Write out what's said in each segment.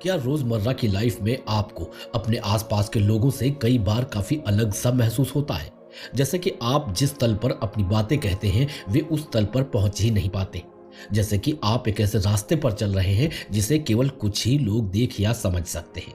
क्या रोजमर्रा की लाइफ में आपको अपने आसपास के लोगों से कई बार काफी अलग सा महसूस होता है? जैसे कि आप जिस तल पर अपनी बातें कहते हैं वे उस तल पर पहुंच ही नहीं पाते। जैसे कि आप एक ऐसे रास्ते पर चल रहे हैं जिसे केवल कुछ ही लोग देख या समझ सकते हैं।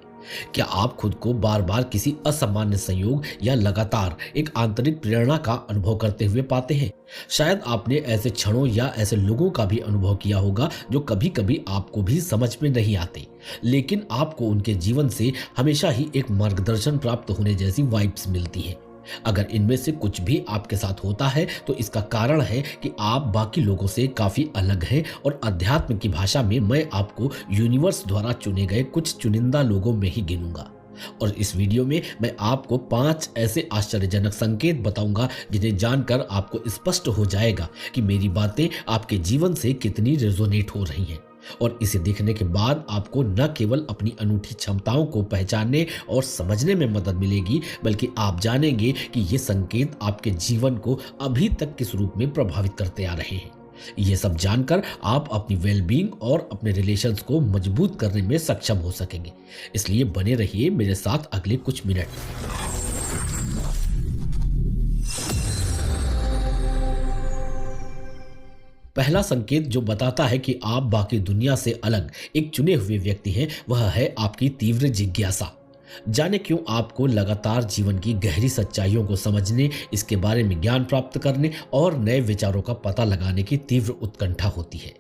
क्या आप खुद को बार बार किसी असामान्य संयोग या लगातार एक आंतरिक प्रेरणा का अनुभव करते हुए पाते हैं? शायद आपने ऐसे क्षणों या ऐसे लोगों का भी अनुभव किया होगा जो कभी कभी आपको भी समझ में नहीं आते, लेकिन आपको उनके जीवन से हमेशा ही एक मार्गदर्शन प्राप्त होने जैसी वाइब्स मिलती है। अगर इनमें से कुछ भी आपके साथ होता है तो इसका कारण है कि आप बाकी लोगों से काफी अलग हैं और अध्यात्म की भाषा में मैं आपको यूनिवर्स द्वारा चुने गए कुछ चुनिंदा लोगों में ही गिनूंगा। और इस वीडियो में मैं आपको 5 ऐसे आश्चर्यजनक संकेत बताऊंगा जिन्हें जानकर आपको स्पष्ट हो जाएगा कि मेरी बातें आपके जीवन से कितनी रेजोनेट हो रही हैं। और इसे देखने के बाद आपको न केवल अपनी अनूठी क्षमताओं को पहचानने और समझने में मदद मिलेगी, बल्कि आप जानेंगे कि ये संकेत आपके जीवन को अभी तक किस रूप में प्रभावित करते आ रहे हैं। ये सब जानकर आप अपनी वेलबींग और अपने रिलेशंस को मजबूत करने में सक्षम हो सकेंगे। इसलिए बने रहिए मेरे साथ अगले कुछ मिनट। पहला संकेत जो बताता है कि आप बाकी दुनिया से अलग एक चुने हुए व्यक्ति हैं, वह है आपकी तीव्र जिज्ञासा। जाने क्यों आपको लगातार जीवन की गहरी सच्चाइयों को समझने, इसके बारे में ज्ञान प्राप्त करने और नए विचारों का पता लगाने की तीव्र उत्कंठा होती है।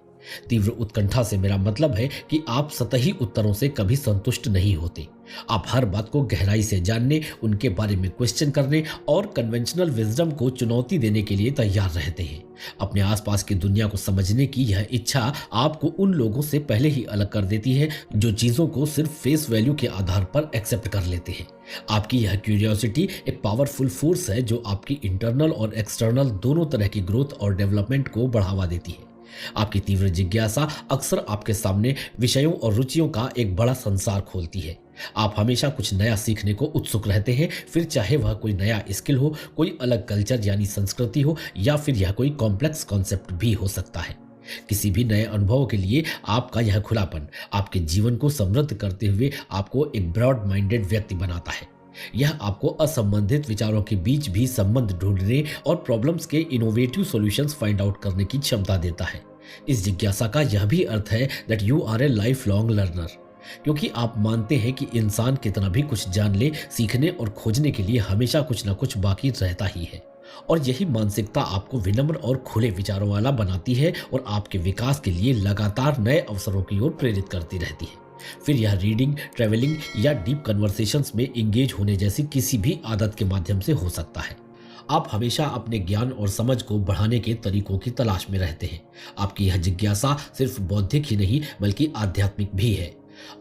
तीव्र उत्कंठा से मेरा मतलब है कि आप सतही उत्तरों से कभी संतुष्ट नहीं होते। आप हर बात को गहराई से जानने, उनके बारे में क्वेश्चन करने और कन्वेंशनल विजडम को चुनौती देने के लिए तैयार रहते हैं। अपने आसपास की दुनिया को समझने की यह इच्छा आपको उन लोगों से पहले ही अलग कर देती है जो चीजों को सिर्फ फेस वैल्यू के आधार पर एक्सेप्ट कर लेते हैं। आपकी यह क्यूरियोसिटी एक पावरफुल फोर्स है जो आपकी इंटरनल और एक्सटर्नल दोनों तरह की ग्रोथ और डेवलपमेंट को बढ़ावा देती है। आपकी तीव्र जिज्ञासा अक्सर आपके सामने विषयों और रुचियों का एक बड़ा संसार खोलती है। आप हमेशा कुछ नया सीखने को उत्सुक रहते हैं, फिर चाहे वह कोई नया स्किल हो, कोई अलग कल्चर यानी संस्कृति हो, या फिर यह कोई कॉम्प्लेक्स कॉन्सेप्ट भी हो सकता है। किसी भी नए अनुभव के लिए आपका यह खुलापन आपके जीवन को समृद्ध करते हुए आपको एक ब्रॉड माइंडेड व्यक्ति बनाता है। यह आपको असंबंधित विचारों के बीच भी संबंध ढूंढने और प्रॉब्लम्स के इनोवेटिव सॉल्यूशंस फाइंड आउट करने की क्षमता देता है। इस जिज्ञासा का यह भी अर्थ है that you are a life long learner, क्योंकि आप मानते हैं कि इंसान कितना भी कुछ जान ले, सीखने और खोजने के लिए हमेशा कुछ न कुछ बाकी रहता ही है। और यही मानसिकता आपको विनम्र और खुले विचारों वाला बनाती है और आपके विकास के लिए लगातार नए अवसरों की ओर प्रेरित करती रहती है। फिर यह रीडिंग, ट्रैवलिंग या डीप कन्वर्सेशंस में एंगेज होने जैसी किसी भी आदत के माध्यम से हो सकता है। आप हमेशा अपने ज्ञान और समझ को बढ़ाने के तरीकों की तलाश में रहते हैं। आपकी यह जिज्ञासा सिर्फ बौद्धिक ही नहीं बल्कि आध्यात्मिक भी है।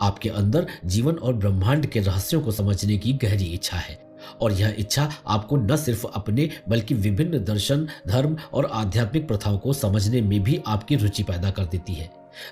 आपके अंदर जीवन और ब्रह्मांड के रहस्यों को समझने की गहरी इच्छा है, और यह इच्छा आपको न सिर्फ अपने बल्कि विभिन्न दर्शन, धर्म और आध्यात्मिक प्रथाओं को समझने में भी आपकी रुचि पैदा कर देती है।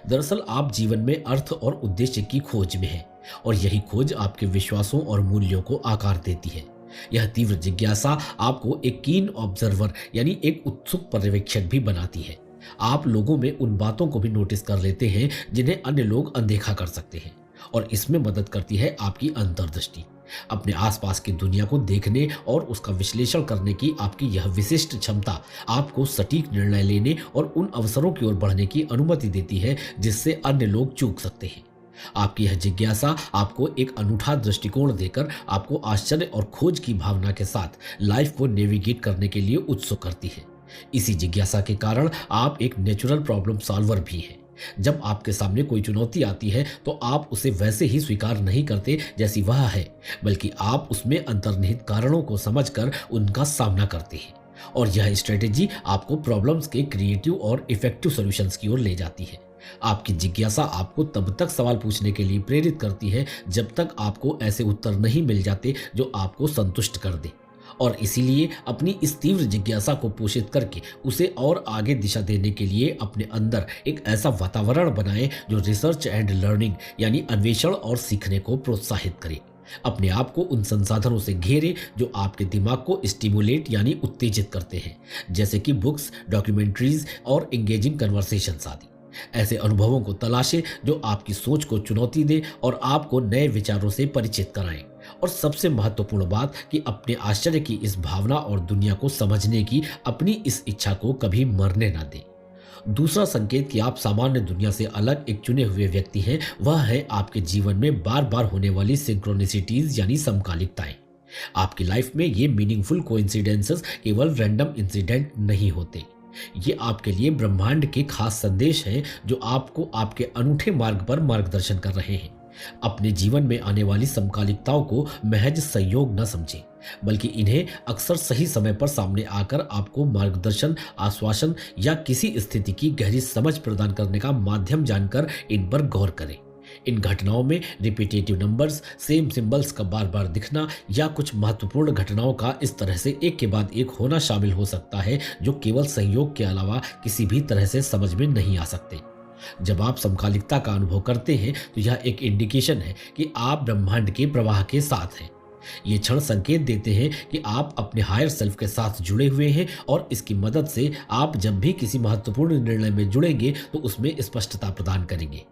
दरअसल आप जीवन में अर्थ और उद्देश्य की खोज में हैं, और यही खोज आपके विश्वासों और मूल्यों को आकार देती है। यह तीव्र जिज्ञासा आपको एक कीन ऑब्जर्वर यानी एक उत्सुक पर्यवेक्षक भी बनाती है। आप लोगों में उन बातों को भी नोटिस कर लेते हैं जिन्हें अन्य लोग अनदेखा कर सकते हैं, और इसमें मदद करती है आपकी अंतर्दृष्टि। अपने आसपास की दुनिया को देखने और उसका विश्लेषण करने की आपकी यह विशिष्ट क्षमता आपको सटीक निर्णय लेने और उन अवसरों की ओर बढ़ने की अनुमति देती है जिससे अन्य लोग चूक सकते हैं। आपकी यह जिज्ञासा आपको एक अनूठा दृष्टिकोण देकर आपको आश्चर्य और खोज की भावना के साथ लाइफ को नेविगेट करने के लिए उत्सुक करती है। इसी जिज्ञासा के कारण आप एक नेचुरल प्रॉब्लम सॉल्वर भी हैं। जब आपके सामने कोई चुनौती आती है तो आप उसे वैसे ही स्वीकार नहीं करते जैसी वह है, बल्कि आप उसमें अंतर्निहित कारणों को समझकर उनका सामना करते हैं। और यह स्ट्रेटेजी आपको प्रॉब्लम्स के क्रिएटिव और इफेक्टिव सॉल्यूशंस की ओर ले जाती है। आपकी जिज्ञासा आपको तब तक सवाल पूछने के लिए प्रेरित करती है जब तक आपको ऐसे उत्तर नहीं मिल जाते जो आपको संतुष्ट कर दे, और इसीलिए अपनी इस तीव्र जिज्ञासा को पोषित करके उसे और आगे दिशा देने के लिए अपने अंदर एक ऐसा वातावरण बनाएं जो रिसर्च एंड लर्निंग यानी अन्वेषण और सीखने को प्रोत्साहित करे। अपने आप को उन संसाधनों से घेरे जो आपके दिमाग को स्टिमुलेट यानी उत्तेजित करते हैं, जैसे कि बुक्स, डॉक्यूमेंट्रीज और एंगेजिंग कन्वर्सेशंस आदि। ऐसे अनुभवों को तलाशें जो आपकी सोच को चुनौती दे और आपको नए विचारों से परिचित कराएं। और सबसे महत्वपूर्ण बात कि अपने आश्चर्य की इस भावना और दुनिया को समझने की अपनी इस इच्छा को कभी मरने ना दें। दूसरा संकेत कि आप सामान्य दुनिया से अलग एक चुने हुए व्यक्ति हैं, वह है आपके जीवन में बार बार होने वाली सिंक्रोनिसिटीज यानी समकालिकताएं। आपकी लाइफ में ये मीनिंगफुल कोइंसिडेंसेस केवल रैंडम इंसिडेंट नहीं होते। ये आपके लिए ब्रह्मांड के खास संदेश हैं जो आपको आपके अनूठे मार्ग पर मार्गदर्शन कर रहे हैं। अपने जीवन में आने वाली समकालिकताओं को महज संयोग न समझें, बल्कि इन्हें अक्सर सही समय पर सामने आकर आपको मार्गदर्शन, आश्वासन या किसी स्थिति की गहरी समझ प्रदान करने का माध्यम जानकर इन पर गौर करें। इन घटनाओं में रिपीटेटिव नंबर्स, सेम सिंबल्स का बार बार दिखना या कुछ महत्वपूर्ण घटनाओं का इस तरह से एक के बाद एक होना शामिल हो सकता है जो केवल संयोग के अलावा किसी भी तरह से समझ में नहीं आ सकते। जब आप समकालिकता का अनुभव करते हैं तो यह एक इंडिकेशन है कि आप ब्रह्मांड के प्रवाह के साथ हैं। ये क्षण संकेत देते हैं कि आप अपने हायर सेल्फ के साथ जुड़े हुए हैं और इसकी मदद से आप जब भी किसी महत्वपूर्ण निर्णय में जुड़ेंगे तो उसमें स्पष्टता प्रदान करेंगे।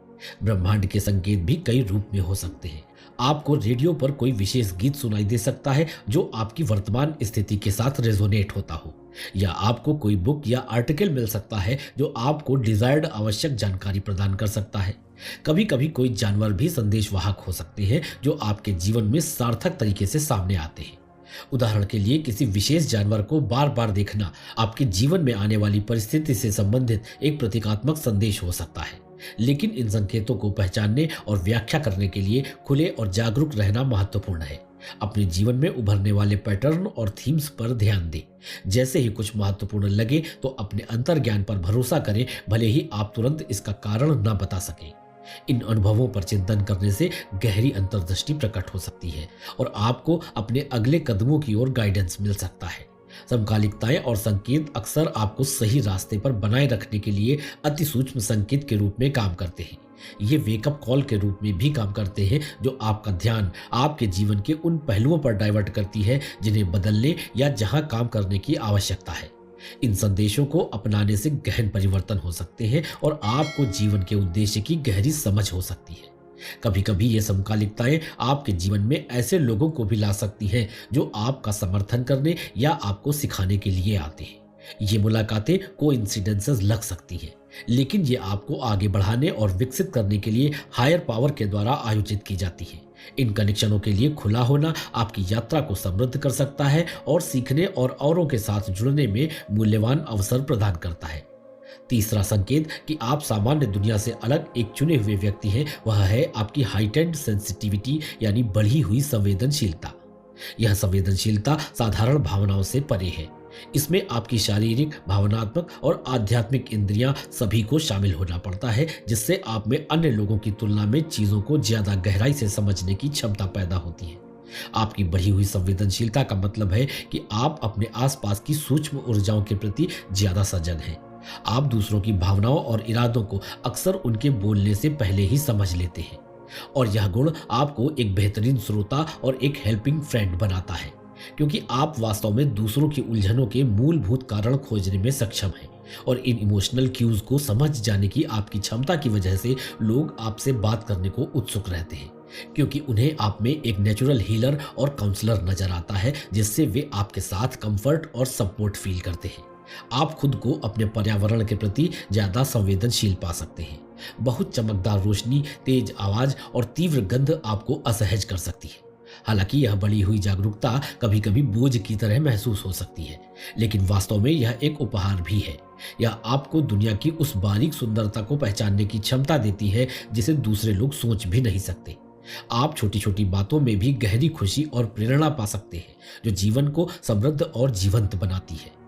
ब्रह्मांड के संकेत भी कई रूप में हो सकते हैं। आपको रेडियो पर कोई विशेष गीत सुनाई दे सकता है जो आपकी वर्तमान स्थिति के साथ रेजोनेट होता हो, या आपको कोई बुक या आर्टिकल मिल सकता है जो आपको डिजायर्ड आवश्यक जानकारी प्रदान कर सकता है। कभी कभी कोई जानवर भी संदेशवाहक हो सकते हैं जो आपके जीवन में सार्थक तरीके से सामने आते हैं। उदाहरण के लिए किसी विशेष जानवर को बार बार देखना आपके जीवन में आने वाली परिस्थिति से संबंधित एक प्रतीकात्मक संदेश हो सकता है, लेकिन इन संकेतों को पहचानने और व्याख्या करने के लिए खुले और जागरूक रहना महत्वपूर्ण है। अपने जीवन में उभरने वाले पैटर्न और थीम्स पर ध्यान दें। जैसे ही कुछ महत्वपूर्ण लगे तो अपने अंतर्ज्ञान पर भरोसा करें, भले ही आप तुरंत इसका कारण न बता सकें। इन अनुभवों पर चिंतन करने से गहरी अंतर्दृष्टि प्रकट हो सकती है और आपको अपने अगले कदमों की ओर गाइडेंस मिल सकता है। समकालिकताएं और संकेत अक्सर आपको सही रास्ते पर बनाए रखने के लिए अति सूक्ष्म संकेत के रूप में काम करते हैं। ये वेकअप कॉल के रूप में भी काम करते हैं जो आपका ध्यान आपके जीवन के उन पहलुओं पर डाइवर्ट करती है जिन्हें बदलने या जहां काम करने की आवश्यकता है। इन संदेशों को अपनाने से गहन परिवर्तन हो सकते हैं और आपको जीवन के उद्देश्य की गहरी समझ हो सकती है। कभी कभी ये समकालिकताएं आपके जीवन में ऐसे लोगों को भी ला सकती हैं जो आपका समर्थन करने या आपको सिखाने के लिए आते हैं। ये मुलाकातें कोइंसिडेंसेस लग सकती हैं, लेकिन ये आपको आगे बढ़ाने और विकसित करने के लिए हायर पावर के द्वारा आयोजित की जाती है। इन कनेक्शनों के लिए खुला होना आपकी यात्रा को समृद्ध कर सकता है और सीखने और औरों के साथ जुड़ने में मूल्यवान अवसर प्रदान करता है। तीसरा संकेत कि आप सामान्य दुनिया से अलग एक चुने हुए व्यक्ति हैं, वह है आपकी हाइटेंड सेंसिटिविटी यानी बढ़ी हुई संवेदनशीलता। यह संवेदनशीलता साधारण भावनाओं से परे है। इसमें आपकी शारीरिक, भावनात्मक और आध्यात्मिक इंद्रियां सभी को शामिल होना पड़ता है, जिससे आप में अन्य लोगों की तुलना में चीजों को ज्यादा गहराई से समझने की क्षमता पैदा होती है। आपकी बढ़ी हुई संवेदनशीलता का मतलब है कि आप अपने आसपास की सूक्ष्म ऊर्जाओं के प्रति ज्यादा सजग हैं। आप दूसरों की भावनाओं और इरादों को अक्सर उनके बोलने से पहले ही समझ लेते हैं, और यह गुण आपको एक बेहतरीन श्रोता और एक हेल्पिंग फ्रेंड बनाता है, क्योंकि आप वास्तव में दूसरों की उलझनों के मूलभूत कारण खोजने में सक्षम हैं। और इन इमोशनल क्यूज को समझ जाने की आपकी क्षमता की वजह से लोग आपसे बात करने को उत्सुक रहते हैं, क्योंकि उन्हें आप में एक नेचुरल हीलर और काउंसलर नजर आता है, जिससे वे आपके साथ कंफर्ट और सपोर्ट फील करते हैं। आप खुद को अपने पर्यावरण के प्रति ज्यादा संवेदनशील पा सकते हैं। बहुत चमकदार रोशनी, तेज आवाज और तीव्र गंध आपको असहज कर सकती है। हालांकि यह बढ़ी हुई जागरूकता कभी कभी बोझ की तरह महसूस हो सकती है, लेकिन वास्तव में यह एक उपहार भी है। यह आपको दुनिया की उस बारीक सुंदरता को पहचानने की क्षमता देती है जिसे दूसरे लोग सोच भी नहीं सकते। आप छोटी छोटी बातों में भी गहरी खुशी और प्रेरणा पा सकते हैं, जो जीवन को समृद्ध और जीवंत बनाती है।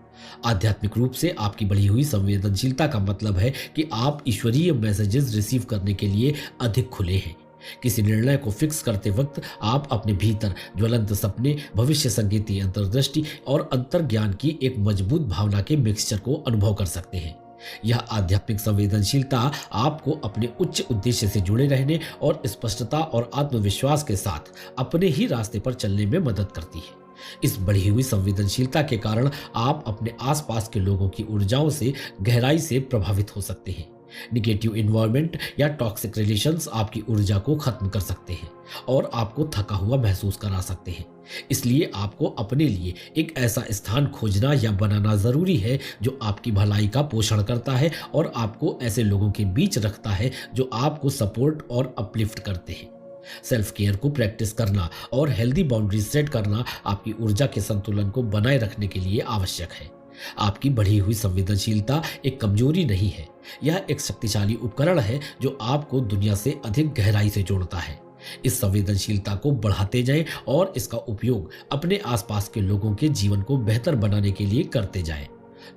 आध्यात्मिक रूप से आपकी बढ़ी हुई संवेदनशीलता का मतलब है कि आप ईश्वरीय मैसेजेस रिसीव करने के लिए अधिक खुले हैं। किसी निर्णय को फिक्स करते वक्त आप अपने भीतर ज्वलंत सपने, भविष्य संकेती अंतर्दृष्टि और अंतर्ज्ञान की एक मजबूत भावना के मिक्सचर को अनुभव कर सकते हैं। यह आध्यात्मिक संवेदनशीलता आपको अपने उच्च उद्देश्य से जुड़े रहने और स्पष्टता और आत्मविश्वास के साथ अपने ही रास्ते पर चलने में मदद करती है। इस बढ़ी हुई संवेदनशीलता के कारण आप अपने आसपास के लोगों की ऊर्जाओं से गहराई से प्रभावित हो सकते हैं। निगेटिव इन्वायरमेंट या टॉक्सिक रिलेशंस आपकी ऊर्जा को खत्म कर सकते हैं और आपको थका हुआ महसूस करा सकते हैं। इसलिए आपको अपने लिए एक ऐसा स्थान खोजना या बनाना ज़रूरी है जो आपकी भलाई का पोषण करता है और आपको ऐसे लोगों के बीच रखता है जो आपको सपोर्ट और अपलिफ्ट करते हैं। सेल्फ केयर को प्रैक्टिस करना और हेल्दी बाउंड्रीज सेट करना आपकी ऊर्जा के संतुलन को बनाए रखने के लिए आवश्यक है। आपकी बढ़ी हुई संवेदनशीलता एक कमजोरी नहीं है, यह एक शक्तिशाली उपकरण है जो आपको दुनिया से अधिक गहराई से जोड़ता है। इस संवेदनशीलता को बढ़ाते जाएं और इसका उपयोग अपने आसपास के लोगों के जीवन को बेहतर बनाने के लिए करते जाएं।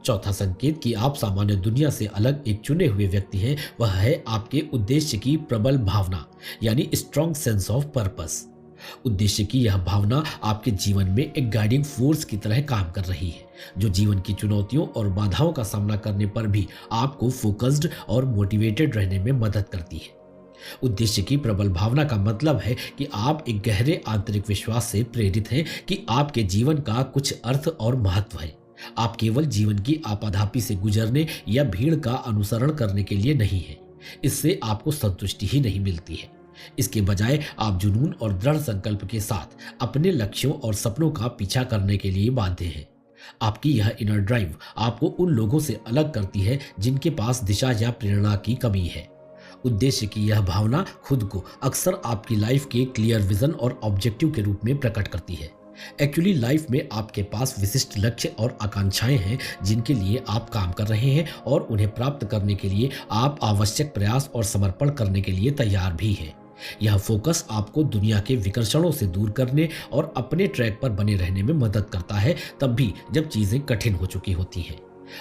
चौथा संकेत कि आप सामान्य दुनिया से अलग एक चुने हुए व्यक्ति हैं, वह है आपके उद्देश्य की प्रबल भावना, यानी स्ट्रॉन्ग सेंस ऑफ पर्पस। उद्देश्य की यह भावना आपके जीवन में एक गाइडिंग फोर्स की तरह काम कर रही है, जो जीवन की चुनौतियों और बाधाओं का सामना करने पर भी आपको फोकस्ड और मोटिवेटेड रहने में मदद करती है। उद्देश्य की प्रबल भावना का मतलब है कि आप एक गहरे आंतरिक विश्वास से प्रेरित हैं कि आपके जीवन का कुछ अर्थ और महत्व है। आप केवल जीवन की आपाधापी से गुजरने या भीड़ का अनुसरण करने के लिए नहीं है। इससे आपको संतुष्टि ही नहीं मिलती है। इसके बजाय आप जुनून और दृढ़ संकल्प के साथ अपने लक्ष्यों और सपनों का पीछा करने के लिए बाध्य हैं। आपकी यह इनर ड्राइव आपको उन लोगों से अलग करती है जिनके पास दिशा या प्रेरणा की कमी है। उद्देश्य की यह भावना खुद को अक्सर आपकी लाइफ के क्लियर विजन और ऑब्जेक्टिव के रूप में प्रकट करती है। एक्चुअली लाइफ में आपके पास विशिष्ट लक्ष्य और आकांक्षाएं हैं जिनके लिए आप काम कर रहे हैं और उन्हें प्राप्त करने के लिए आप आवश्यक प्रयास और समर्पण करने के लिए तैयार भी हैं। यह फोकस आपको दुनिया के विकर्षणों से दूर करने और अपने ट्रैक पर बने रहने में मदद करता है, तब भी जब चीजें कठिन हो चुकी होती हैं।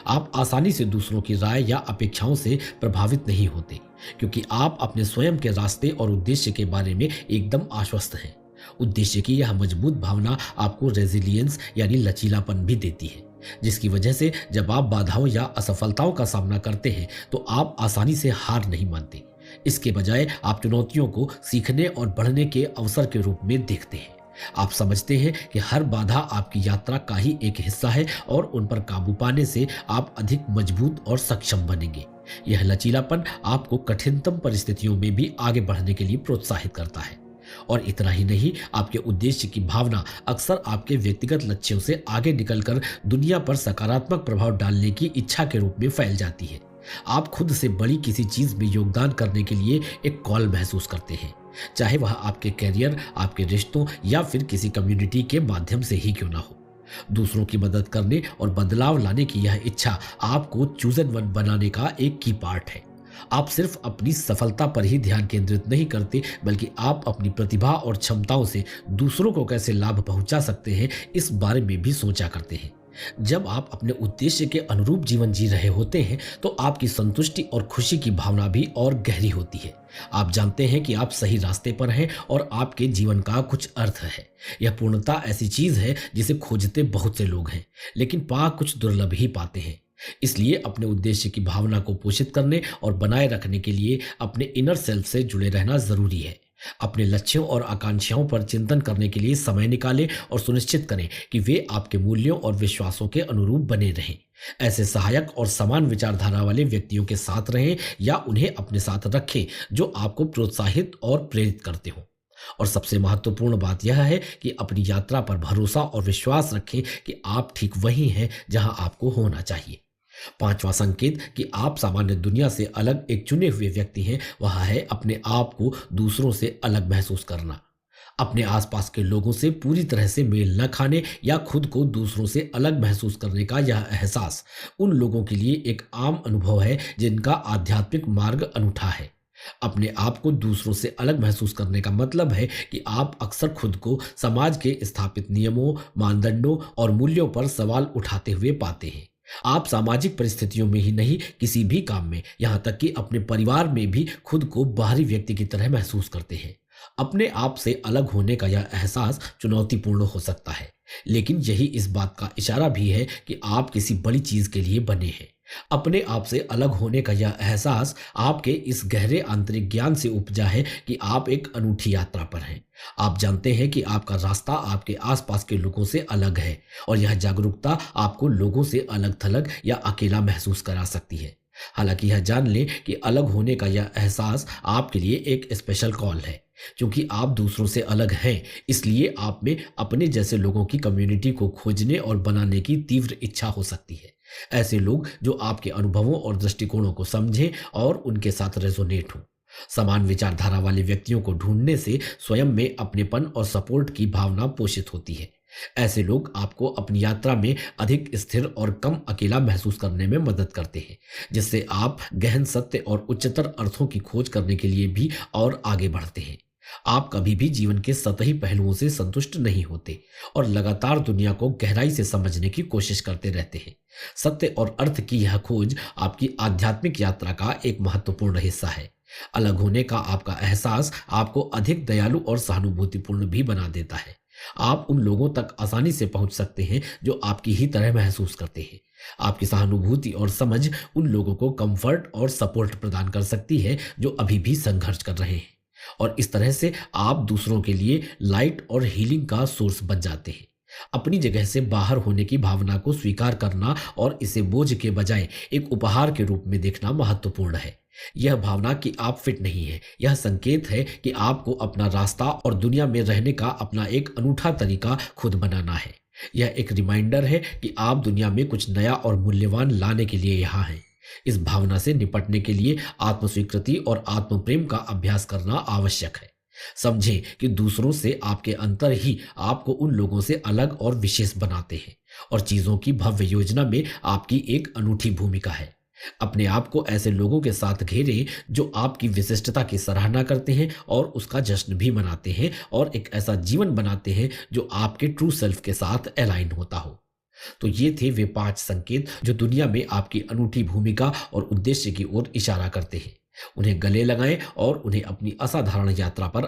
आप आसानी से दूसरों की राय या अपेक्षाओं से प्रभावित नहीं होते, क्योंकि आप अपने स्वयं के रास्ते और उद्देश्य के बारे में एकदम आश्वस्त हैं। उद्देश्य की यह मजबूत भावना आपको रेजिलियंस यानी लचीलापन भी देती है, जिसकी वजह से जब आप बाधाओं या असफलताओं का सामना करते हैं तो आप आसानी से हार नहीं मानते। इसके बजाय आप चुनौतियों को सीखने और बढ़ने के अवसर के रूप में देखते हैं। आप समझते हैं कि हर बाधा आपकी यात्रा का ही एक हिस्सा है और उन पर काबू पाने से आप अधिक मजबूत और सक्षम बनेंगे। यह लचीलापन आपको कठिनतम परिस्थितियों में भी आगे बढ़ने के लिए प्रोत्साहित करता है। और इतना ही नहीं, आपके उद्देश्य की भावना अक्सर आपके व्यक्तिगत लक्ष्यों से आगे निकलकर दुनिया पर सकारात्मक प्रभाव डालने की इच्छा के रूप में फैल जाती है। आप खुद से बड़ी किसी चीज में योगदान करने के लिए एक कॉल महसूस करते हैं, चाहे वह आपके करियर, आपके रिश्तों या फिर किसी कम्युनिटी के माध्यम से ही क्यों ना हो। दूसरों की मदद करने और बदलाव लाने की यह इच्छा आपको चूजन वन बनाने का एक की पार्ट है। आप सिर्फ अपनी सफलता पर ही ध्यान केंद्रित नहीं करते, बल्कि आप अपनी प्रतिभा और क्षमताओं से दूसरों को कैसे लाभ पहुंचा सकते हैं, इस बारे में भी सोचा करते हैं। जब आप अपने उद्देश्य के अनुरूप जीवन जी रहे होते हैं तो आपकी संतुष्टि और खुशी की भावना भी और गहरी होती है। आप जानते हैं कि आप सही रास्ते पर हैं और आपके जीवन का कुछ अर्थ है। यह पूर्णता ऐसी चीज है जिसे खोजते बहुत से लोग हैं, लेकिन पा कुछ दुर्लभ ही पाते हैं। इसलिए अपने उद्देश्य की भावना को पोषित करने और बनाए रखने के लिए अपने इनर सेल्फ से जुड़े रहना जरूरी है। अपने लक्ष्यों और आकांक्षाओं पर चिंतन करने के लिए समय निकालें और सुनिश्चित करें कि वे आपके मूल्यों और विश्वासों के अनुरूप बने रहें। ऐसे सहायक और समान विचारधारा वाले व्यक्तियों के साथ रहें या उन्हें अपने साथ रखें जो आपको प्रोत्साहित और प्रेरित करते हों। और सबसे महत्वपूर्ण बात यह है कि अपनी यात्रा पर भरोसा और विश्वास रखें कि आप ठीक वहीं हैं जहां आपको होना चाहिए। पांचवा संकेत कि आप सामान्य दुनिया से अलग एक चुने हुए व्यक्ति हैं, वह है अपने आप को दूसरों से अलग महसूस करना। अपने आसपास के लोगों से पूरी तरह से मेल न खाने या खुद को दूसरों से अलग महसूस करने का यह एहसास उन लोगों के लिए एक आम अनुभव है जिनका आध्यात्मिक मार्ग अनूठा है। अपने आप को दूसरों से अलग महसूस करने का मतलब है कि आप अक्सर खुद को समाज के स्थापित नियमों, मानदंडों और मूल्यों पर सवाल उठाते हुए पाते हैं। आप सामाजिक परिस्थितियों में ही नहीं, किसी भी काम में, यहाँ तक कि अपने परिवार में भी खुद को बाहरी व्यक्ति की तरह महसूस करते हैं। अपने आप से अलग होने का यह एहसास चुनौतीपूर्ण हो सकता है, लेकिन यही इस बात का इशारा भी है कि आप किसी बड़ी चीज के लिए बने हैं। अपने आप से अलग होने का यह एहसास आपके इस गहरे आंतरिक ज्ञान से उपजा है कि आप एक अनूठी यात्रा पर हैं। आप जानते हैं कि आपका रास्ता आपके आसपास के लोगों से अलग है और यह जागरूकता आपको लोगों से अलग थलग या अकेला महसूस करा सकती है। हालांकि यह जान लें कि अलग होने का यह एहसास आपके लिए एक स्पेशल कॉल है। क्योंकि आप दूसरों से अलग हैं, इसलिए आप में अपने जैसे लोगों की कम्युनिटी को खोजने और बनाने की तीव्र इच्छा हो सकती है। ऐसे लोग जो आपके अनुभवों और दृष्टिकोणों को समझें और उनके साथ रेजोनेट हों। समान विचारधारा वाले व्यक्तियों को ढूंढने से स्वयं में अपनेपन और सपोर्ट की भावना पोषित होती है। ऐसे लोग आपको अपनी यात्रा में अधिक स्थिर और कम अकेला महसूस करने में मदद करते हैं, जिससे आप गहन सत्य और उच्चतर अर्थों की खोज करने के लिए भी और आगे बढ़ते हैं। आप कभी भी जीवन के सतही पहलुओं से संतुष्ट नहीं होते और लगातार दुनिया को गहराई से समझने की कोशिश करते रहते हैं। सत्य और अर्थ की यह खोज आपकी आध्यात्मिक यात्रा का एक महत्वपूर्ण हिस्सा है। अलग होने का आपका एहसास आपको अधिक दयालु और सहानुभूतिपूर्ण भी बना देता है। आप उन लोगों तक आसानी से पहुंच सकते हैं जो आपकी ही तरह महसूस करते हैं। आपकी सहानुभूति और समझ उन लोगों को कंफर्ट और सपोर्ट प्रदान कर सकती है जो अभी भी संघर्ष कर रहे हैं। और इस तरह से आप दूसरों के लिए लाइट और हीलिंग का सोर्स बन जाते हैं। अपनी जगह से बाहर होने की भावना को स्वीकार करना और इसे बोझ के बजाय एक उपहार के रूप में देखना महत्वपूर्ण है। यह भावना कि आप फिट नहीं है, यह संकेत है कि आपको अपना रास्ता और दुनिया में रहने का अपना एक अनूठा तरीका खुद बनाना है। यह एक रिमाइंडर है कि आप दुनिया में कुछ नया और मूल्यवान लाने के लिए यहाँ हैं। इस भावना से निपटने के लिए आत्मस्वीकृति और आत्मप्रेम का अभ्यास करना आवश्यक है। समझें कि दूसरों से आपके अंतर ही आपको उन लोगों से अलग और विशेष बनाते हैं और चीजों की भव्य योजना में आपकी एक अनूठी भूमिका है। अपने आप को ऐसे लोगों के साथ घेरें जो आपकी विशिष्टता की सराहना करते हैं और उसका जश्न भी मनाते हैं और एक ऐसा जीवन बनाते हैं जो आपके ट्रू सेल्फ के साथ अलाइन होता हो। तो ये थे वे 5 संकेत जो दुनिया में आपकी अनूठी भूमिका और उद्देश्य की ओर इशारा करते हैं। उन्हें गले लगाएं और उन्हें अपनी असाधारण यात्रा पर